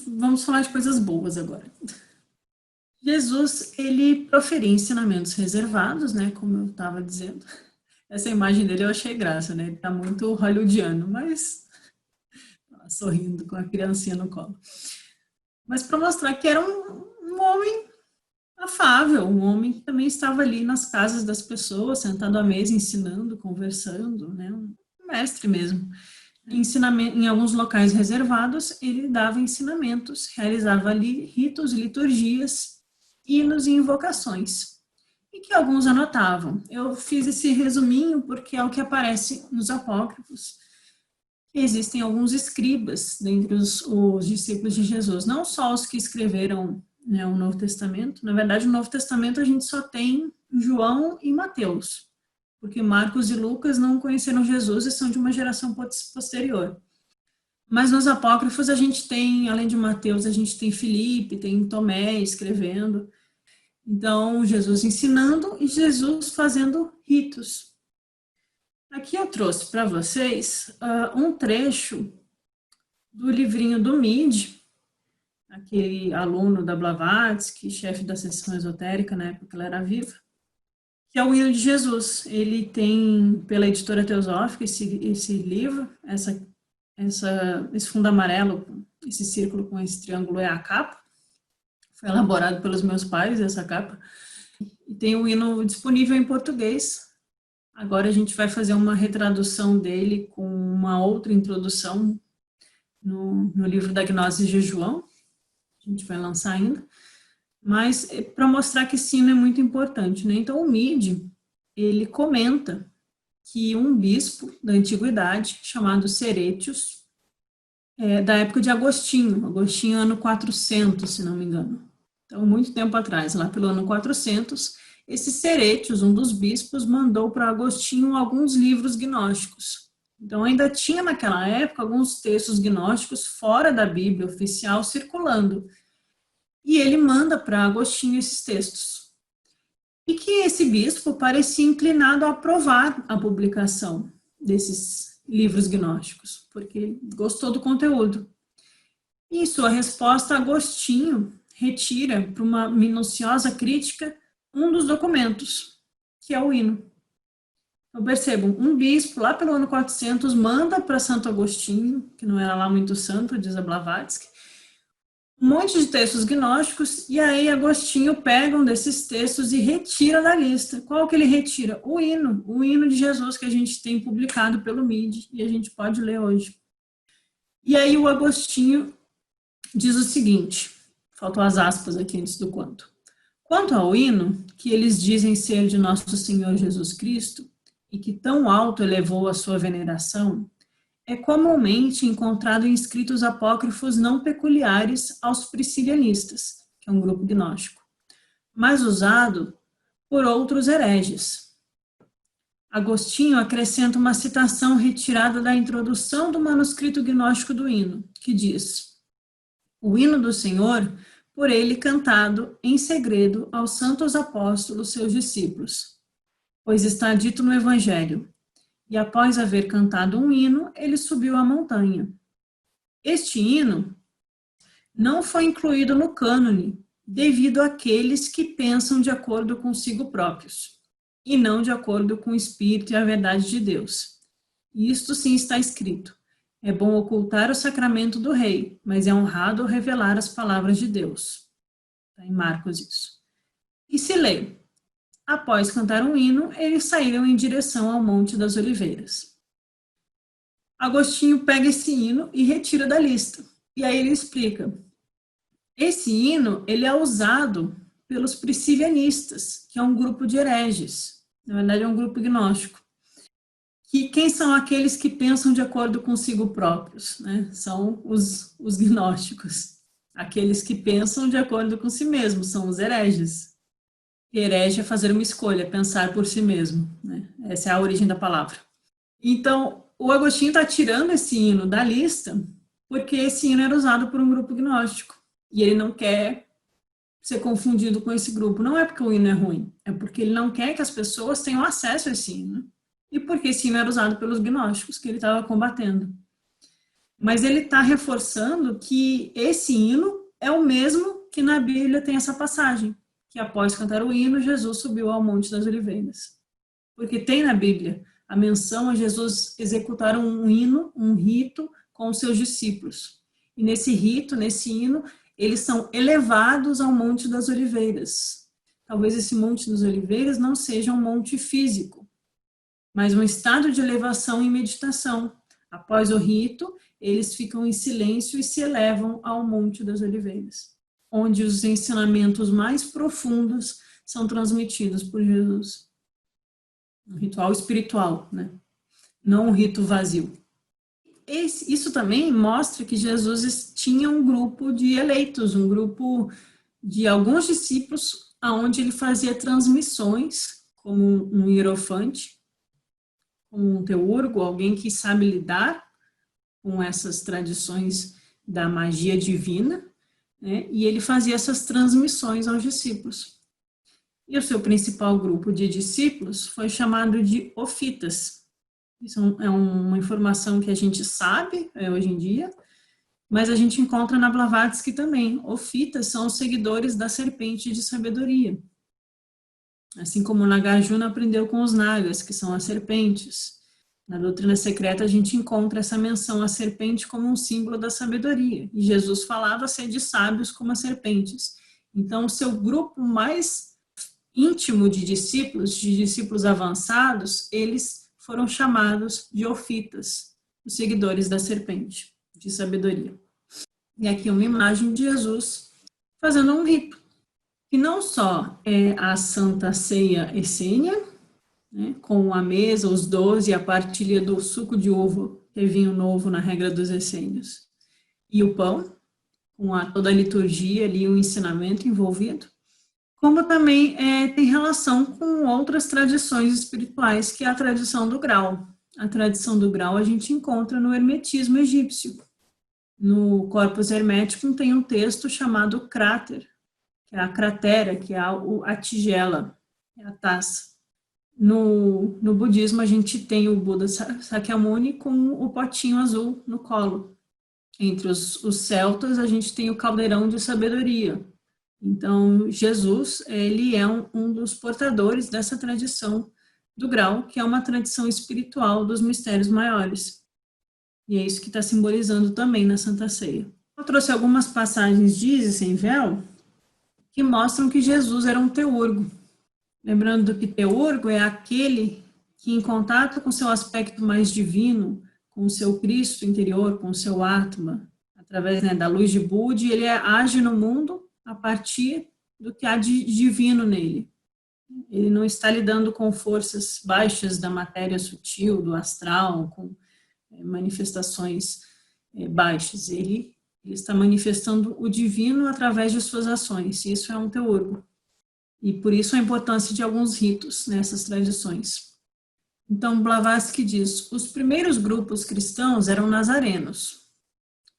vamos falar de coisas boas agora. Jesus, ele proferia ensinamentos reservados, né, como eu estava dizendo. Essa imagem dele eu achei graça, né, ele está muito hollywoodiano, mas sorrindo com a criancinha no colo. Mas para mostrar que era um homem afável, um homem que também estava ali nas casas das pessoas, sentado à mesa, ensinando, conversando, né, um mestre mesmo. Em alguns locais reservados, ele dava ensinamentos, realizava ali ritos, liturgias, hinos e invocações, e que alguns anotavam. Eu fiz esse resuminho porque é o que aparece nos apócrifos. Existem alguns escribas dentre os discípulos de Jesus, não só os que escreveram, né, o Novo Testamento. Na verdade, o Novo Testamento a gente só tem João e Mateus, porque Marcos e Lucas não conheceram Jesus e são de uma geração posterior. Mas nos apócrifos a gente tem, além de Mateus, a gente tem Filipe, tem Tomé escrevendo. Então, Jesus ensinando e Jesus fazendo ritos. Aqui eu trouxe para vocês um trecho do livrinho do Midi, aquele aluno da Blavatsky, chefe da seção esotérica, na época que ela era viva, que é o Hino de Jesus. Ele tem, pela editora Teosófica, esse livro, esse fundo amarelo, esse círculo com esse triângulo é a capa. Foi elaborado pelos meus pais, essa capa. E tem o hino disponível em português. Agora a gente vai fazer uma retradução dele com uma outra introdução no livro da Gnose de João. A gente vai lançar ainda. Mas para mostrar que esse hino é muito importante, né? Então o Midi, ele comenta que um bispo da antiguidade, chamado Serétios, da época de Agostinho ano 400, se não me engano. Então, muito tempo atrás, lá pelo ano 400, esse Serétios, um dos bispos, mandou para Agostinho alguns livros gnósticos. Então, ainda tinha naquela época alguns textos gnósticos fora da Bíblia oficial circulando. E ele manda para Agostinho esses textos. E que esse bispo parecia inclinado a aprovar a publicação desses livros gnósticos, porque gostou do conteúdo. E em sua resposta, Agostinho retira para uma minuciosa crítica um dos documentos, que é o hino. Então, percebam, um bispo, lá pelo ano 400, manda para Santo Agostinho, que não era lá muito santo, diz a Blavatsky, um monte de textos gnósticos, e aí Agostinho pega um desses textos e retira da lista. Qual que ele retira? O hino de Jesus que a gente tem publicado pelo Midi, e a gente pode ler hoje. E aí o Agostinho diz o seguinte, faltam as aspas aqui antes do quanto. Quanto ao hino, que eles dizem ser de nosso Senhor Jesus Cristo, e que tão alto elevou a sua veneração, é comumente encontrado em escritos apócrifos não peculiares aos priscilianistas, que é um grupo gnóstico, mas usado por outros hereges. Agostinho acrescenta uma citação retirada da introdução do manuscrito gnóstico do hino, que diz: o hino do Senhor, por ele cantado em segredo aos santos apóstolos, seus discípulos, pois está dito no Evangelho: e após haver cantado um hino, ele subiu a montanha. Este hino não foi incluído no cânone, devido àqueles que pensam de acordo consigo próprios, e não de acordo com o Espírito e a verdade de Deus. Isto sim está escrito: é bom ocultar o sacramento do rei, mas é honrado revelar as palavras de Deus. Está em Marcos isso. E se lê: após cantar um hino, eles saíram em direção ao Monte das Oliveiras. Agostinho pega esse hino e retira da lista. E aí ele explica: esse hino ele é usado pelos priscilianistas, que é um grupo de hereges. Na verdade, é um grupo gnóstico. Quem são aqueles que pensam de acordo consigo próprios? Né? São os gnósticos. Aqueles que pensam de acordo com si mesmos, são os hereges. Herege é fazer uma escolha, pensar por si mesmo, né? Essa é a origem da palavra. Então, o Agostinho está tirando esse hino da lista porque esse hino era usado por um grupo gnóstico e ele não quer ser confundido com esse grupo. Não é porque o hino é ruim, é porque ele não quer que as pessoas tenham acesso a esse hino e porque esse hino era usado pelos gnósticos que ele estava combatendo. Mas ele está reforçando que esse hino é o mesmo que na Bíblia tem essa passagem, que após cantar o hino, Jesus subiu ao Monte das Oliveiras. Porque tem na Bíblia a menção a Jesus executar um hino, um rito com os seus discípulos. E nesse rito, nesse hino, eles são elevados ao Monte das Oliveiras. Talvez esse Monte das Oliveiras não seja um monte físico, mas um estado de elevação e meditação. Após o rito, eles ficam em silêncio e se elevam ao Monte das Oliveiras, onde os ensinamentos mais profundos são transmitidos por Jesus. Um ritual espiritual, né? Não um rito vazio. Isso também mostra que Jesus tinha um grupo de eleitos, um grupo de alguns discípulos, aonde ele fazia transmissões, como um hierofante, um teurgo, alguém que sabe lidar com essas tradições da magia divina, né? E ele fazia essas transmissões aos discípulos. E o seu principal grupo de discípulos foi chamado de ofitas. Isso é uma informação que a gente sabe hoje em dia, mas a gente encontra na Blavatsky também. Ofitas são os seguidores da serpente de sabedoria. Assim como Nagarjuna aprendeu com os nagas, que são as serpentes. Na doutrina secreta a gente encontra essa menção à serpente como um símbolo da sabedoria. E Jesus falava ser de sábios como as serpentes. Então, o seu grupo mais íntimo de discípulos avançados, eles foram chamados de ofitas, os seguidores da serpente de sabedoria. E aqui uma imagem de Jesus fazendo um rito, que não só é a Santa Ceia essênia, né, com a mesa, os 12, a partilha do suco de uva, que é vinho novo na regra dos essênios, e o pão, com toda a liturgia ali, o ensinamento envolvido, como também tem relação com outras tradições espirituais, que é a tradição do grau. A tradição do grau a gente encontra no hermetismo egípcio. No Corpus Hermeticum tem um texto chamado cráter, que é a cratera, que é a tigela, é a taça. No budismo a gente tem o Buda Sakyamuni com o potinho azul no colo. Entre os celtas a gente tem o caldeirão de sabedoria. Então, Jesus, ele é um dos portadores dessa tradição do grau, que é uma tradição espiritual dos mistérios maiores. E é isso que está simbolizando também na Santa Ceia. Eu trouxe algumas passagens de Isis sem véu que mostram que Jesus era um teurgo. Lembrando que teurgo é aquele que, em contato com seu aspecto mais divino, com o seu Cristo interior, com o seu Atma, através da luz de Budi, ele age no mundo a partir do que há de divino nele. Ele não está lidando com forças baixas da matéria sutil, do astral, com manifestações baixas. Ele está manifestando o divino através de suas ações. Isso é um teurgo. E por isso a importância de alguns ritos nessas tradições. Então, Blavatsky diz, os primeiros grupos cristãos eram nazarenos,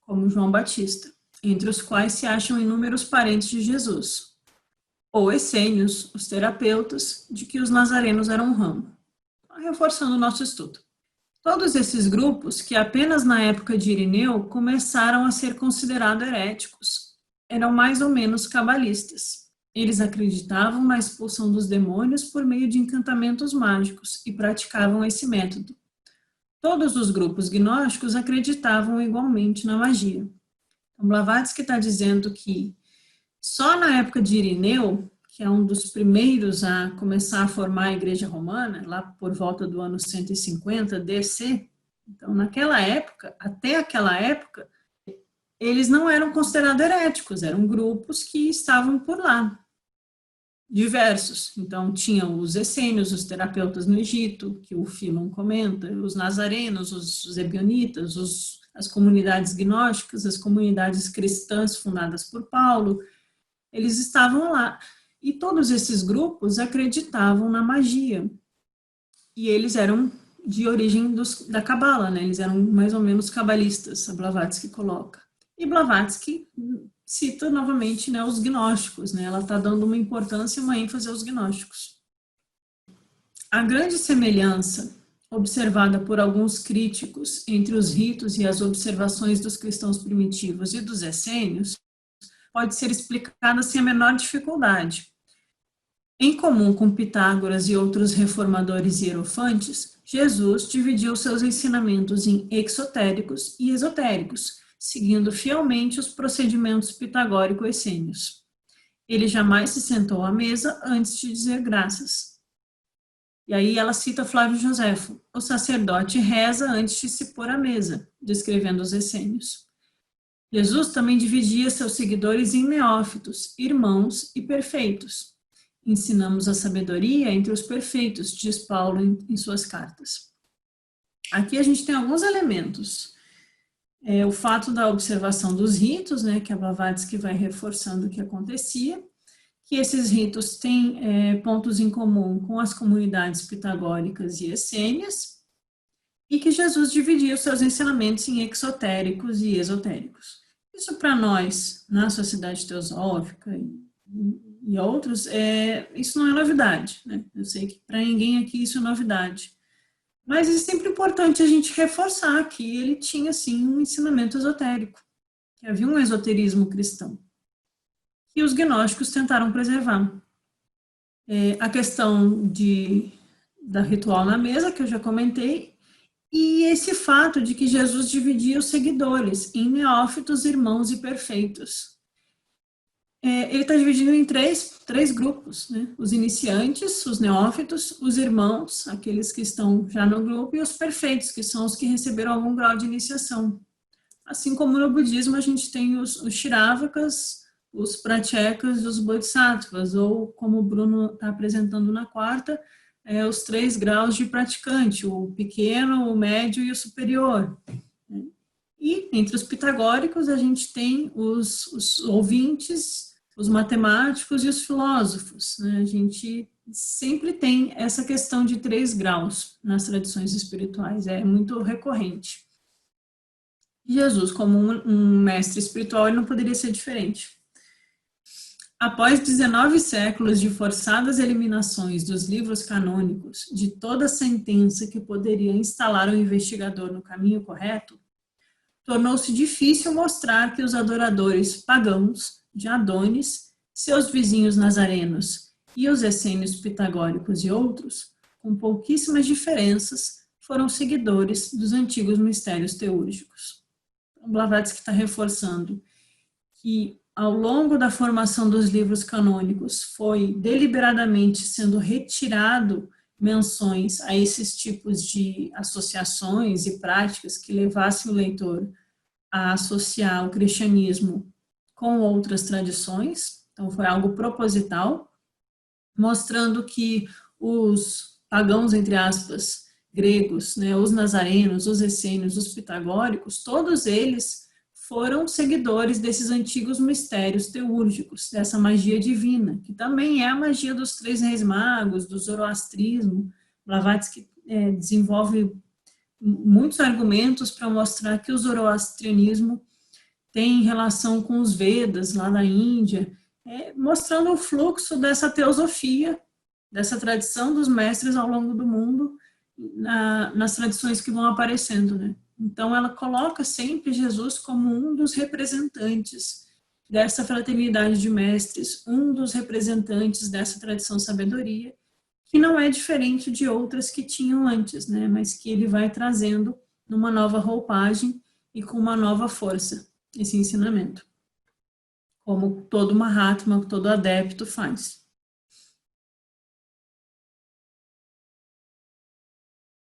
como João Batista, entre os quais se acham inúmeros parentes de Jesus, ou essênios, os terapeutas, de que os nazarenos eram um ramo. Reforçando o nosso estudo. Todos esses grupos, que apenas na época de Irineu começaram a ser considerados heréticos, eram mais ou menos cabalistas. Eles acreditavam na expulsão dos demônios por meio de encantamentos mágicos e praticavam esse método. Todos os grupos gnósticos acreditavam igualmente na magia. Então, Blavatsky está dizendo que só na época de Irineu, que é um dos primeiros a começar a formar a Igreja Romana, lá por volta do ano 150 DC, então naquela época, até aquela época, eles não eram considerados heréticos, eram grupos que estavam por lá, diversos. Então tinham os essênios, os terapeutas no Egito, que o Philon comenta, os nazarenos, os ebionitas, as comunidades gnósticas, as comunidades cristãs fundadas por Paulo, eles estavam lá. E todos esses grupos acreditavam na magia. E eles eram de origem da Cabala, né? Eles eram mais ou menos cabalistas, a Blavatsky coloca. E Blavatsky cita novamente, né, os gnósticos, né? Ela está dando uma importância e uma ênfase aos gnósticos. A grande semelhança observada por alguns críticos entre os ritos e as observações dos cristãos primitivos e dos essênios, pode ser explicada sem a menor dificuldade. Em comum com Pitágoras e outros reformadores hierofantes, Jesus dividiu seus ensinamentos em exotéricos e esotéricos, seguindo fielmente os procedimentos pitagórico-essênios. Ele jamais se sentou à mesa antes de dizer graças. E aí ela cita Flávio Joséfo: o sacerdote reza antes de se pôr à mesa, descrevendo os essênios. Jesus também dividia seus seguidores em neófitos, irmãos e perfeitos. Ensinamos a sabedoria entre os perfeitos, diz Paulo em suas cartas. Aqui a gente tem alguns elementos. O fato da observação dos ritos, né, que a Blavatsky vai reforçando o que acontecia, que esses ritos têm pontos em comum com as comunidades pitagóricas e essênias, e que Jesus dividia os seus ensinamentos em exotéricos e esotéricos. Isso para nós, na Sociedade Teosófica e outros, isso não é novidade, né? Eu sei que para ninguém aqui isso é novidade. Mas é sempre importante a gente reforçar que ele tinha, sim, um ensinamento esotérico, que havia um esoterismo cristão, que os gnósticos tentaram preservar. A questão da ritual na mesa, que eu já comentei, e esse fato de que Jesus dividia os seguidores em neófitos, irmãos e perfeitos. Ele está dividido em três grupos, né? Os iniciantes, os neófitos, os irmãos, aqueles que estão já no grupo, e os perfeitos, que são os que receberam algum grau de iniciação. Assim como no budismo a gente tem os Shiravakas, os Pratyekas e os Bodhisattvas, ou como o Bruno está apresentando na quarta, os 3 graus de praticante, o pequeno, o médio e o superior. E entre os pitagóricos a gente tem os ouvintes, os matemáticos e os filósofos, né? A gente sempre tem essa questão de 3 graus nas tradições espirituais, é muito recorrente. Jesus, como um mestre espiritual, ele não poderia ser diferente. Após 19 séculos de forçadas eliminações dos livros canônicos de toda sentença que poderia instalar o investigador no caminho correto, tornou-se difícil mostrar que os adoradores pagãos de Adonis, seus vizinhos nazarenos e os essênios pitagóricos e outros, com pouquíssimas diferenças, foram seguidores dos antigos mistérios teúrgicos. Blavatsky está reforçando que ao longo da formação dos livros canônicos, foi deliberadamente sendo retirado menções a esses tipos de associações e práticas que levassem o leitor a associar o cristianismo com outras tradições. Então, foi algo proposital, mostrando que os pagãos, entre aspas, gregos, né, os nazarenos, os essênios, os pitagóricos, todos eles foram seguidores desses antigos mistérios teúrgicos, dessa magia divina, que também é a magia dos 3 reis magos, do zoroastrismo. Blavatsky desenvolve muitos argumentos para mostrar que o zoroastrianismo tem relação com os Vedas, lá na Índia, mostrando o fluxo dessa teosofia, dessa tradição dos mestres ao longo do mundo, nas tradições que vão aparecendo, né? Então, ela coloca sempre Jesus como um dos representantes dessa fraternidade de mestres, um dos representantes dessa tradição sabedoria, que não é diferente de outras que tinham antes, né? Mas que ele vai trazendo numa nova roupagem e com uma nova força, esse ensinamento, como todo Mahatma, todo adepto faz.